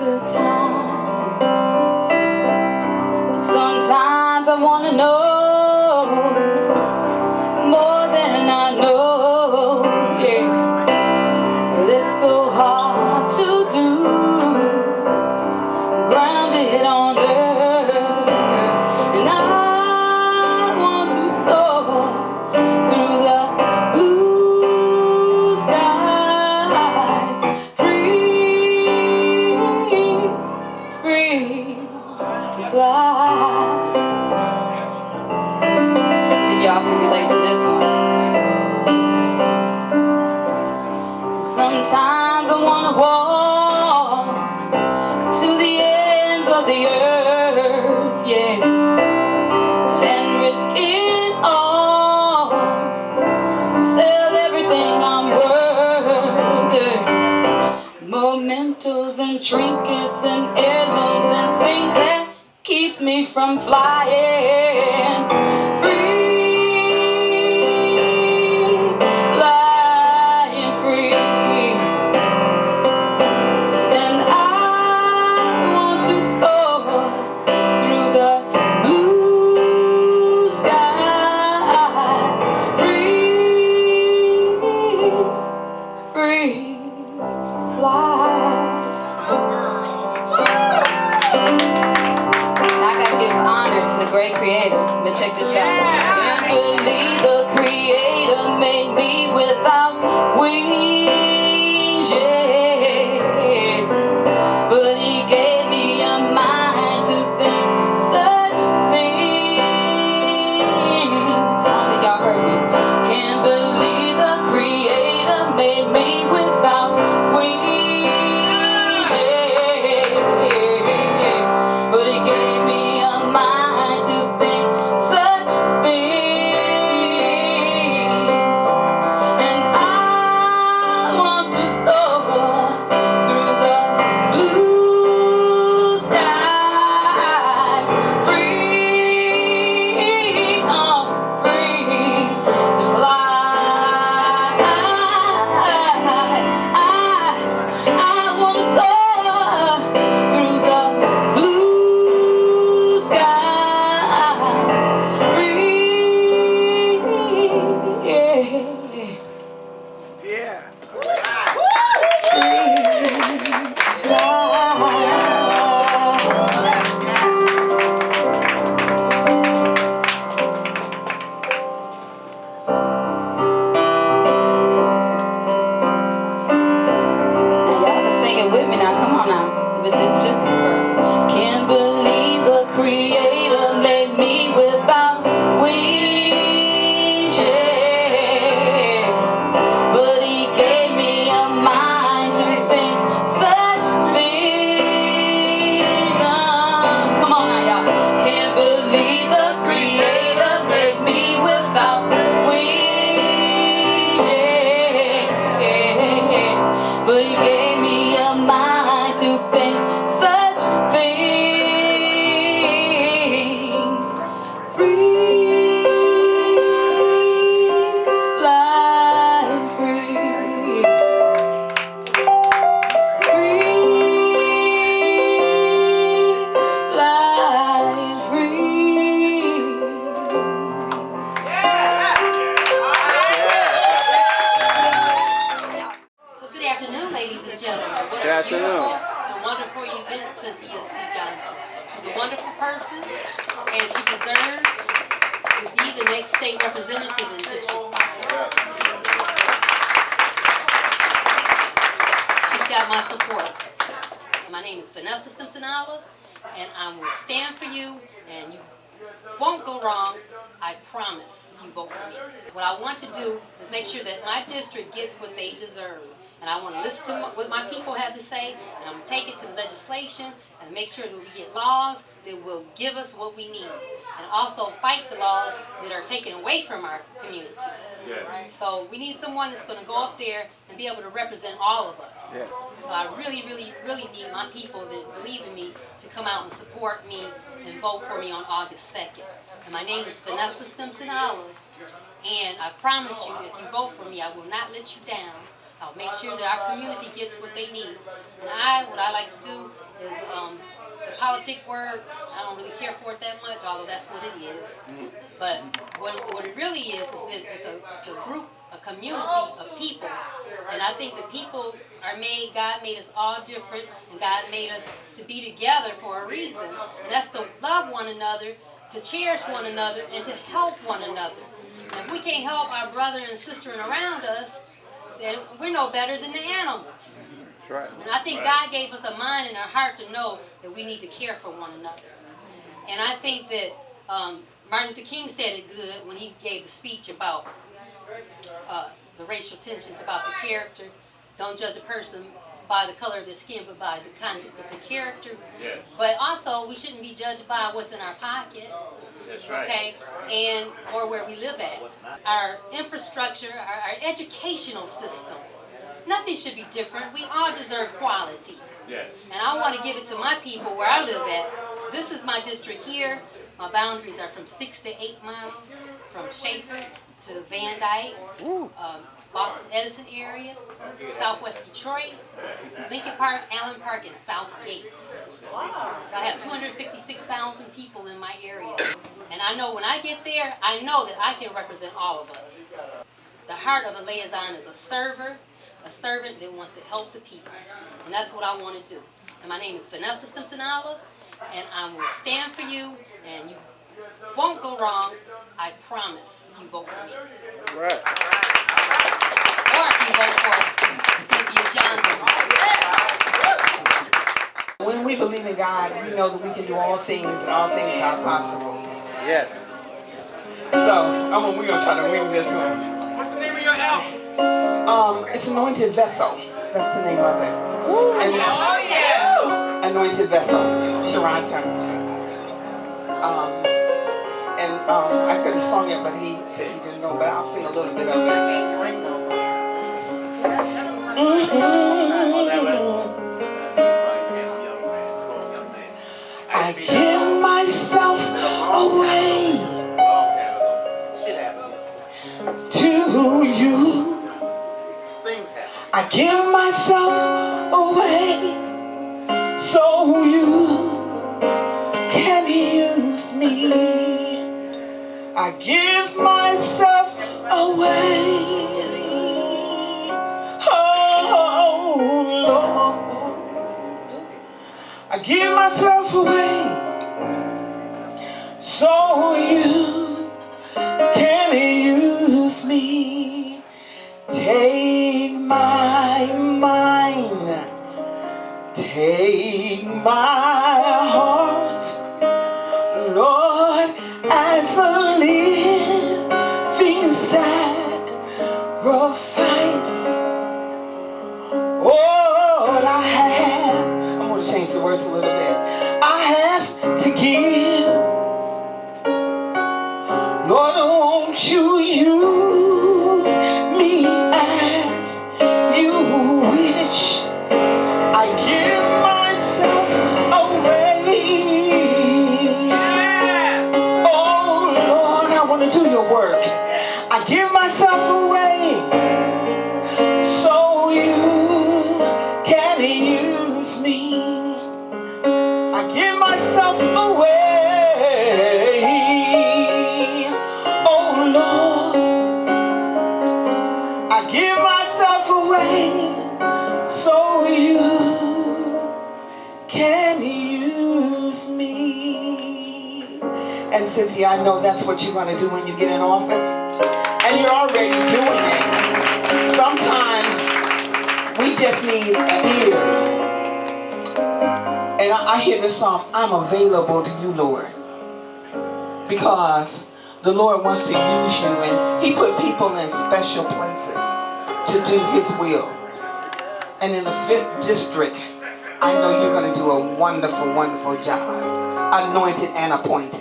good times. But sometimes I want to know more than I know, yeah. But it's so hard to do, grounded on earth. And I want to soar through the blue skies, free, free to fly. See if y'all can relate to this one. Sometimes I want to walk to the ends of the earth, yeah, and risk it all, sell everything I'm worth, yeah. Mementos and trinkets and heirlooms and things that keeps me from flying free. Great creator, but check this out. Can't believe the creator made me without wings, yeah. But he gave me a mind to think such things. Only y'all heard me. Can't believe the creator made me without wings, yeah. But he gave me a mind to think such things. And I want to soar through the blue skies, free, oh, free to fly. I want to soar through the blue skies, free, yeah. Yeah. Can't believe the creator made me without wings, yeah. But he gave me a mind to think such things. Come on now, y'all. Can't believe the creator made me without wings, yeah. But he gave me a mind to think such things. Free, flying free. Free, flying free. Well, good afternoon, ladies and gentlemen. What Good afternoon. a wonderful event, Cynthia C. Johnson. She's a wonderful person, and she deserves to be the next state representative in District 5. She's got my support. My name is Vanessa Simpson-Olive, and I will stand for you, and you won't go wrong, I promise, if you vote for me. What I want to do is make sure that my district gets what they deserve. And I want to listen to what my people have to say, and I'm going to take it to the legislation and make sure that we get laws that will give us what we need. And also fight the laws that are taken away from our community. Yes. So we need someone that's going to go up there and be able to represent all of us. Yes. So I really, really, really need my people that believe in me to come out and support me and vote for me on August 2nd. And my name is Vanessa Simpson-Olive, and I promise you, if you vote for me, I will not let you down. I'll make sure that our community gets what they need. And what I like to do is the politic word. I don't really care for it that much, although that's what it is. But what it really is that it's a group, a community of people. And I think the people are made, God made us all different, and God made us to be together for a reason. And that's to love one another, to cherish one another, and to help one another. And if we can't help our brother and sister around us, then we're no better than the animals. That's right. And I think God gave us a mind and a heart to know that we need to care for one another. And I think that Martin Luther King said it good when he gave the speech about the racial tensions, about the character. Don't judge a person by the color of their skin, but by the content of the character. Yes. But also, we shouldn't be judged by what's in our pocket. That's right. Okay, and or where we live at. Our infrastructure, our educational system, nothing should be different. We all deserve quality. Yes. And I want to give it to my people where I live at. This is my district here. My boundaries are from 6 to 8 miles, from Schaefer to Van Dyke, Boston Edison area, Southwest Detroit, Lincoln Park, Allen Park, and South Gate. So I have 256,000 people in my area. And I know when I get there, I know that I can represent all of us. The heart of a liaison is a servant that wants to help the people. And that's what I want to do. And my name is Vanessa Simpson-Olive, and I will stand for you, and you won't go wrong, I promise, if you vote for me. Right. Or if you vote for Cynthia Johnson. When we believe in God, we know that we can do all things, and all things are possible. Yes. So, we're going to try to win this one. What's the name of your album? It's Anointed Vessel. That's the name of it. And it's Anointed Vessel, Sharon Turner. I could have sung it, but he said he didn't know, but I'll sing a little bit of it. I give myself away to you. I give myself away so you can use me. I give myself away. Oh Lord, I give myself away so you can use me. Take my mind, take my heart, Lord, as a living sacrifice. All I have, I'm going to change the words a little bit. I have to give. Lord, won't you use me as you wish? I give myself away. Oh Lord, I want to do your work. I give myself away so you can use me. I give myself away. Oh Lord, I give myself away so you can use me. And Cynthia, I know that's what you're going to do when you get in office. And you're already doing it. Sometimes we just need an ear. And I hear this song, I'm available to you, Lord. Because the Lord wants to use you, and He put people in special places to do His will. And in the 5th district, I know you're going to do a wonderful, wonderful job. Anointed and appointed.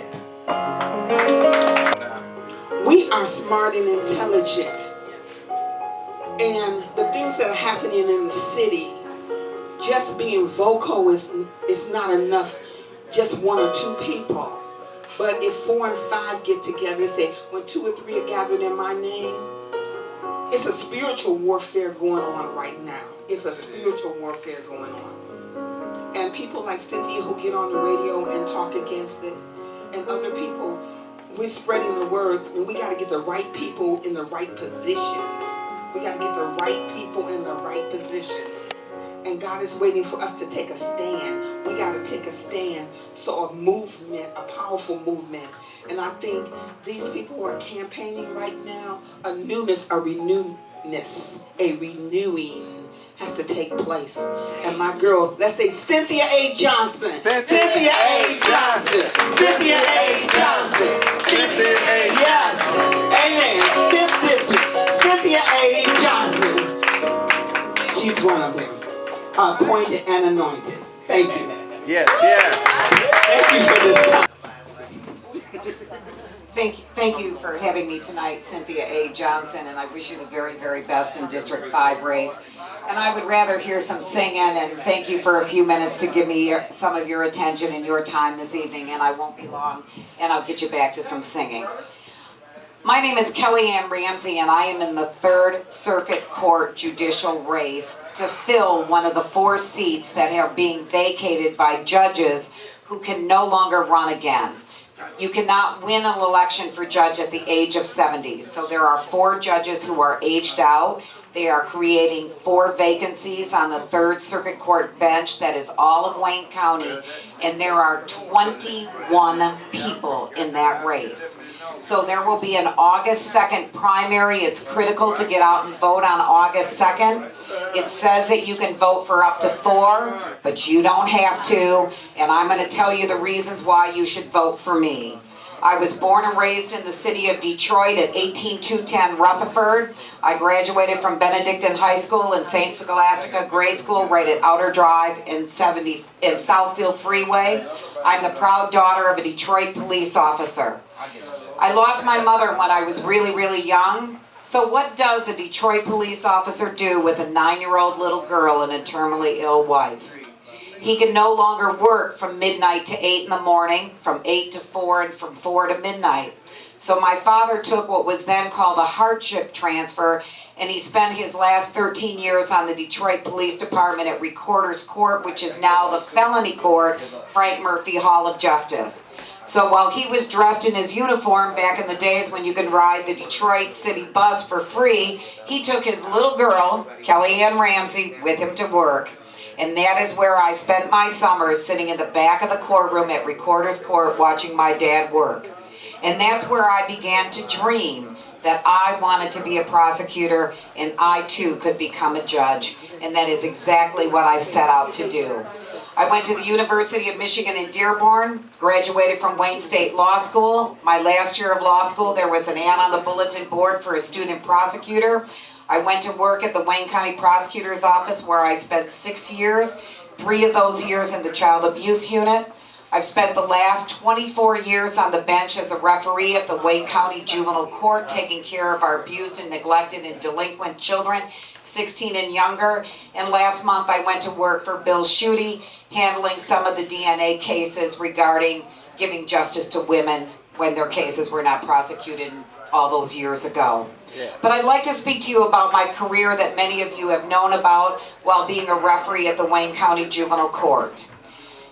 We are smart and intelligent. And the things that are happening in the city, just being vocal is not enough, just 1 or 2 people. But if 4 and 5 get together and say, when 2 or 3 are gathered in my name, it's a spiritual warfare going on right now. It's a spiritual warfare going on. And people like Cynthia who get on the radio and talk against it, and other people, we're spreading the words, and we got to get the right people in the right positions. We got to get the right people in the right positions. And God is waiting for us to take a stand. We got to take a stand. So a movement, a powerful movement. And I think these people who are campaigning right now, a newness, a renewedness, a renewing has to take place. And my girl, let's say Cynthia A. Johnson. Cynthia A. Johnson. Cynthia A. Johnson. Cynthia A. Yes. Amen. Fifth district. Cynthia A. Johnson. She's one of them. Appointed and anointed. Thank you. Yes, yes. Thank you for this time. Thank you for having me tonight, Cynthia A. Johnson, and I wish you the very, very best in District 5 race. And I would rather hear some singing, and thank you for a few minutes to give me some of your attention and your time this evening, and I won't be long, and I'll get you back to some singing. My name is Kellyanne Ramsey, and I am in the 3rd Circuit Court judicial race to fill one of the 4 seats that are being vacated by judges who can no longer run again. You cannot win an election for judge at the age of 70. So there are 4 judges who are aged out. They are creating 4 vacancies on the 3rd Circuit Court bench that is all of Wayne County, and there are 21 people in that race. So there will be an August 2nd primary. It's critical to get out and vote on August 2nd. It says that you can vote for up to 4, but you don't have to, and I'm going to tell you the reasons why you should vote for me. I was born and raised in the city of Detroit at 18210 Rutherford. I graduated from Benedictine High School and St. Scholastica Grade School right at Outer Drive in Southfield Freeway. I'm the proud daughter of a Detroit police officer. I lost my mother when I was really, really young. So what does a Detroit police officer do with a 9-year-old little girl and a terminally ill wife? He can no longer work from midnight to 8 in the morning, from 8 to 4, and from 4 to midnight. So my father took what was then called a hardship transfer, and he spent his last 13 years on the Detroit Police Department at Recorder's Court, which is now the Felony Court, Frank Murphy Hall of Justice. So while he was dressed in his uniform back in the days when you could ride the Detroit City bus for free, he took his little girl, Kellyanne Ramsey, with him to work. And that is where I spent my summers, sitting in the back of the courtroom at Recorder's Court watching my dad work. And that's where I began to dream that I wanted to be a prosecutor and I too could become a judge. And that is exactly what I've set out to do. I went to the University of Michigan in Dearborn, graduated from Wayne State Law School. My last year of law school, there was an ad on the bulletin board for a student prosecutor. I went to work at the Wayne County Prosecutor's Office where I spent 6 years, 3 of those years in the Child Abuse Unit. I've spent the last 24 years on the bench as a referee at the Wayne County Juvenile Court, taking care of our abused and neglected and delinquent children, 16 and younger. And last month I went to work for Bill Schuette, handling some of the DNA cases regarding giving justice to women when their cases were not prosecuted all those years ago. But I'd like to speak to you about my career that many of you have known about while being a referee at the Wayne County Juvenile Court.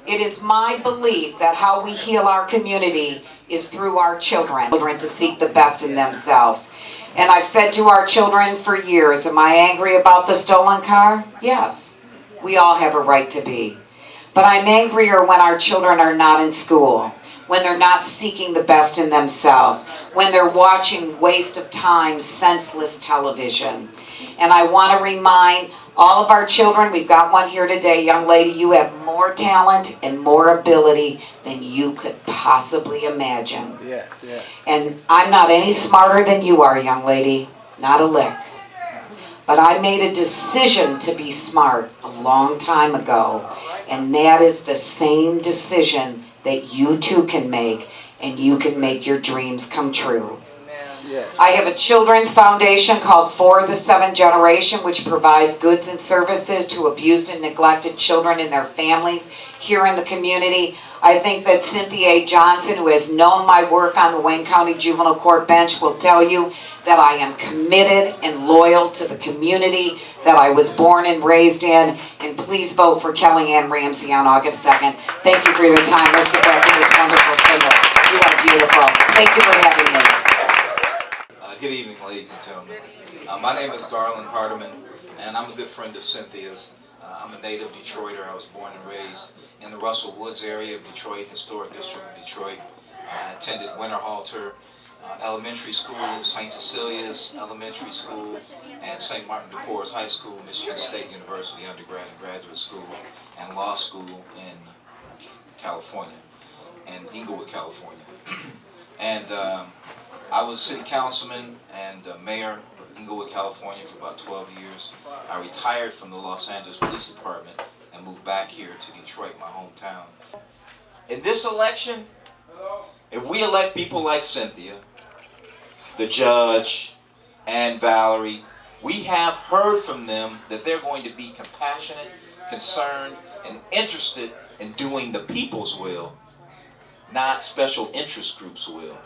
It is my belief that how we heal our community is through our children to seek the best in themselves. And I've said to our children for years, am I angry about the stolen car? Yes, we all have a right to be. But I'm angrier when our children are not in school, when they're not seeking the best in themselves, when they're watching waste of time, senseless television. And I want to remind all of our children, we've got one here today, young lady, you have more talent and more ability than you could possibly imagine. Yes, yes. And I'm not any smarter than you are, young lady, not a lick. But I made a decision to be smart a long time ago, and that is the same decision that you too can make, and you can make your dreams come true. I have a children's foundation called For the Seventh Generation, which provides goods and services to abused and neglected children and their families here in the community. I think that Cynthia A. Johnson, who has known my work on the Wayne County Juvenile Court bench, will tell you that I am committed and loyal to the community that I was born and raised in. And please vote for Kellyanne Ramsey on August 2nd. Thank you for your time. Let's get back to this wonderful singer. You are beautiful. Thank you for having me. Good evening, ladies and gentlemen. My name is Garland Hardiman, and I'm a good friend of Cynthia's. I'm a native Detroiter. I was born and raised in the Russell Woods area of Detroit, historic district of Detroit. I attended Winterhalter Elementary School, St. Cecilia's Elementary School, and St. Martin de Porres High School, Michigan State University undergrad and graduate school, and law school in California, in Inglewood, California. And I was city councilman and mayor of Inglewood, California for about 12 years. I retired from the Los Angeles Police Department and moved back here to Detroit, my hometown. In this election, if we elect people like Cynthia, the judge, and Valerie, we have heard from them that they're going to be compassionate, concerned, and interested in doing the people's will, not special interest groups' will.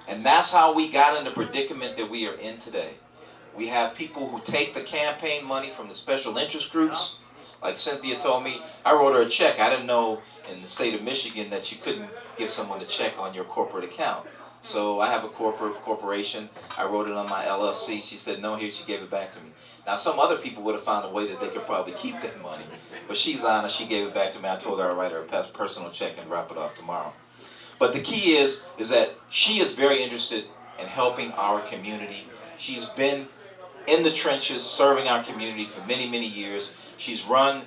And that's how we got in the predicament that we are in today. We have people who take the campaign money from the special interest groups. Like Cynthia told me, I wrote her a check. I didn't know in the state of Michigan that you couldn't give someone a check on your corporate account. So I have a corporation. I wrote it on my LLC. She said, no, here, she gave it back to me. Now, some other people would have found a way that they could probably keep that money. But she's honest. She gave it back to me. I told her I'd write her a personal check and drop it off tomorrow. But the key is that she is very interested in helping our community. She's been in the trenches serving our community for many, many years. She's run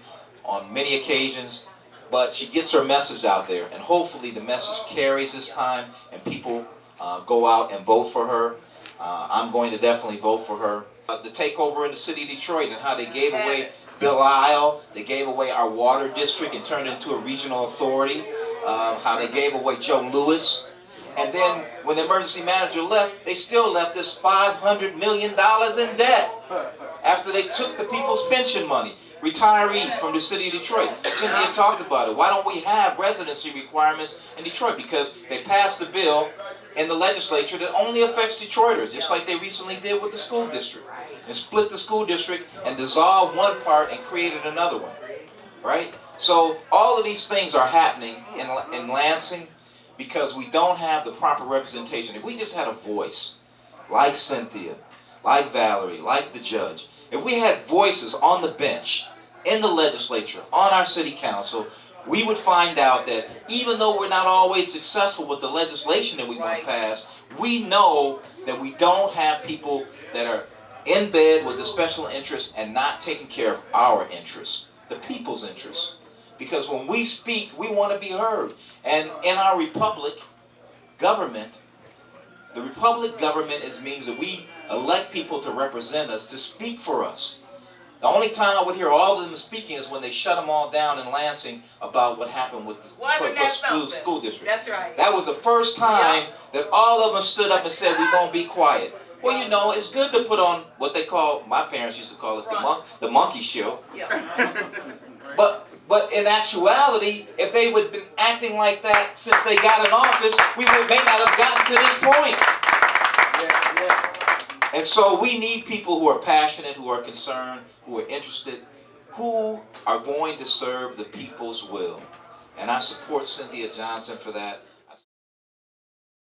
on many occasions, but she gets her message out there. And hopefully the message carries this time and people go out and vote for her. I'm going to definitely vote for her. The takeover in the city of Detroit and how they gave away Bill Isle, they gave away our water district and turned it into a regional authority. How they gave away Joe Louis. And then when the emergency manager left, they still left us $500 million in debt after they took the people's pension money. Retirees from the city of Detroit. Cynthia talked about it. Why don't we have residency requirements in Detroit? Because they passed a bill in the legislature that only affects Detroiters, just like they recently did with the school district. And split the school district and dissolved one part and created another one. Right? So all of these things are happening in Lansing because we don't have the proper representation. If we just had a voice, like Cynthia, like Valerie, like the judge, if we had voices on the bench, in the legislature, on our city council, we would find out that even though we're not always successful with the legislation that we want to pass, we know that we don't have people that are in bed with the special interests and not taking care of our interests, the people's interests. Because when we speak, we want to be heard. And in our republic government, the republic government means that we elect people to represent us, to speak for us. The only time I would hear all of them speaking is when they shut them all down in Lansing about what happened with the school district. That's right. That was the first time that all of them stood up and said, we won't be quiet. Well, you know, it's good to put on what they call, my parents used to call it the monkey show. But in actuality, if they would have been acting like that since they got in office, we may not have gotten to this point. And so we need people who are passionate, who are concerned, who are interested, who are going to serve the people's will. And I support Cynthia Johnson for that.